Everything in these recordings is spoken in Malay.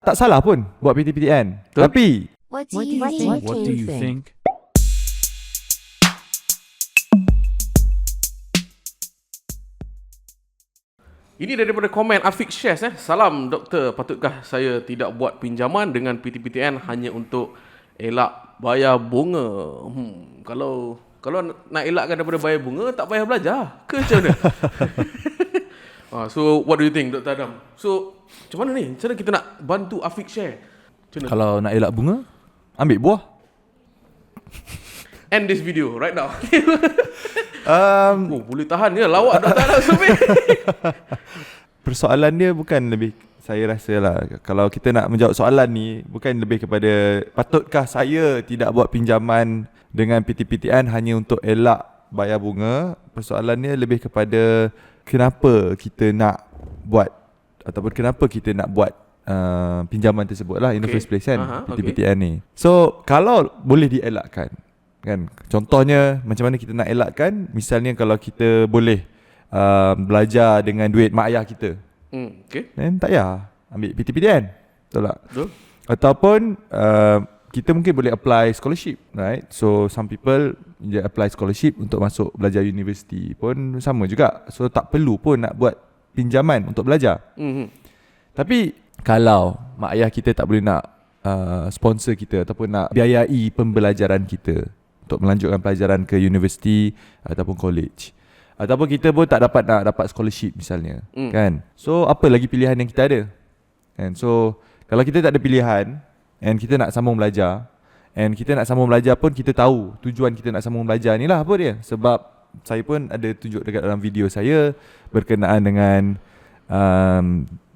tak salah pun buat PTPTN. Betul. Tapi What do you think? Ini daripada komen Afiq Shares. Salam doktor, patutkah saya tidak buat pinjaman dengan PTPTN hanya untuk elak bayar bunga? Kalau nak elakkan daripada bayar bunga, tak payah belajar ke macam mana? So what do you think, Dr. Adam? So macam mana ni? Macam mana kita nak bantu Afiq share? Macam mana? kalau nak elak bunga, ambil buah. End this video right now. Boleh tahan ke lawak Dr. Adam sampai. Persoalan dia bukan lebih, saya rasa lah, kalau kita nak menjawab soalan ni, bukan lebih kepada patutkah saya tidak buat pinjaman dengan PTPTN hanya untuk elak bayar bunga. Persoalannya lebih kepada kenapa kita nak buat, ataupun kenapa kita nak buat pinjaman tersebut lah in the first place kan, PTPTN ni. So kalau boleh dielakkan kan, contohnya macam mana kita nak elakkan, misalnya kalau kita boleh belajar dengan duit mak ayah kita, then tak payah ambil PTPTN, betul tak? Betul. Ataupun kita mungkin boleh apply scholarship, right? So some people dia apply scholarship untuk masuk belajar universiti pun sama juga. So tak perlu pun nak buat pinjaman untuk belajar. Tapi kalau mak ayah kita tak boleh nak sponsor kita ataupun nak biayai pembelajaran kita untuk melanjutkan pelajaran ke universiti ataupun college, ataupun kita pun tak dapat scholarship misalnya, kan? So apa lagi pilihan yang kita ada? Kan? So kalau kita tak ada pilihan and kita nak sambung belajar, and kita nak sambung belajar pun kita tahu tujuan kita nak sambung belajar ni lah apa dia. Sebab saya pun ada tunjuk dekat dalam video saya berkenaan dengan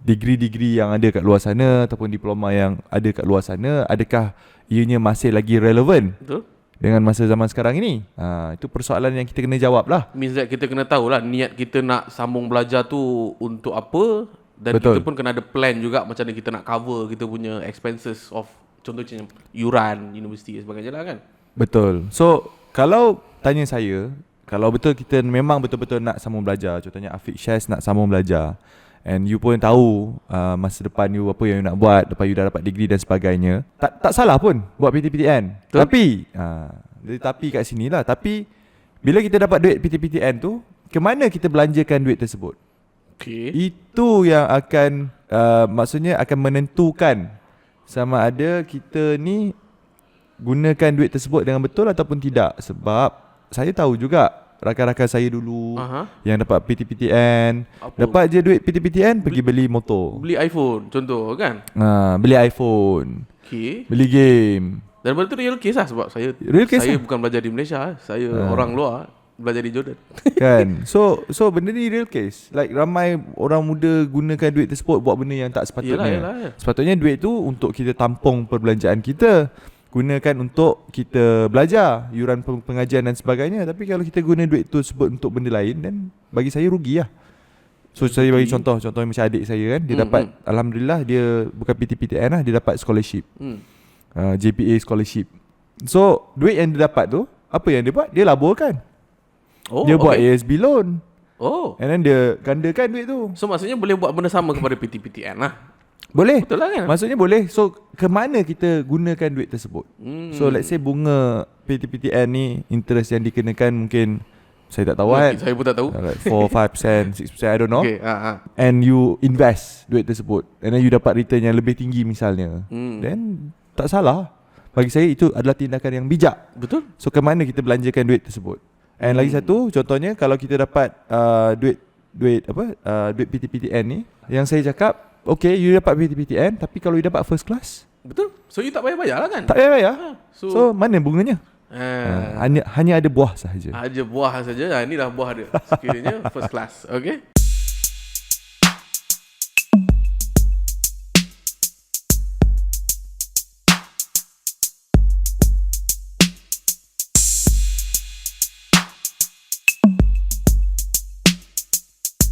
degree-degree yang ada kat luar sana ataupun diploma yang ada kat luar sana, adakah ianya masih lagi relevan dengan masa zaman sekarang ini? Itu persoalan yang kita kena jawab lah. Means that kita kena tahu lah niat kita nak sambung belajar tu untuk apa. Dan Betul. kita pun kena ada plan juga macam mana kita nak cover kita punya expenses of, contohnya yuran universiti dan sebagainya lah kan. Betul. So kalau tanya saya, kalau betul kita memang betul-betul nak sambung belajar, contohnya Afiq Shares nak sambung belajar, and you pun tahu masa depan you apa yang you nak buat lepas you dah dapat degree dan sebagainya, tak salah pun buat PTPTN. Betul. Tapi kat sini lah, tapi bila kita dapat duit PTPTN tu, ke mana kita belanjakan duit tersebut? Itu yang akan maksudnya akan menentukan sama ada kita ni gunakan duit tersebut dengan betul ataupun tidak. Sebab saya tahu juga rakan-rakan saya dulu yang dapat PTPTN, dapat je duit PTPTN pergi beli motor, Beli iPhone contoh kan. beli iPhone, beli game. Dan benda tu real case lah. Sebab saya bukan belajar di Malaysia. Saya orang luar belajar di Jordan. Kan. So benda ni real case. Like ramai orang muda gunakan duit tersebut buat benda yang tak sepatutnya. Yelah. Sepatutnya duit tu untuk kita tampung perbelanjaan kita, gunakan untuk kita belajar, yuran pengajian dan sebagainya. Tapi kalau kita guna duit tu sebut untuk benda lain, dan bagi saya rugi lah. So saya bagi contohnya macam adik saya kan, dia dapat, alhamdulillah dia bukan PTPTN lah, dia dapat scholarship, JPA scholarship. So duit yang dia dapat tu, apa yang dia buat? Dia laburkan. Dia buat ASB loan. And then dia gandakan duit tu. So maksudnya boleh buat benda sama kepada PTPTN lah. Boleh. Betul lah kan? Maksudnya boleh. So ke mana kita gunakan duit tersebut? So let's say bunga PTPTN ni, interest yang dikenakan mungkin saya tak tahu kan. Saya pun tak tahu. Like 4, 5%, 6%, I don't know. And you invest duit tersebut, and then you dapat return yang lebih tinggi misalnya, then tak salah. Bagi saya itu adalah tindakan yang bijak. Betul. So ke mana kita belanjakan duit tersebut? And lagi satu, contohnya kalau kita dapat duit PTPTN ni, yang saya cakap, okay, you dapat PTPTN, tapi kalau you dapat first class, betul. So you tak payah bayar lah kan? tak payah bayar. So mana bunganya? Hanya ada buah sahaja. Aja buah saja. Inilah buah dia. Sekiranya first class. Okay.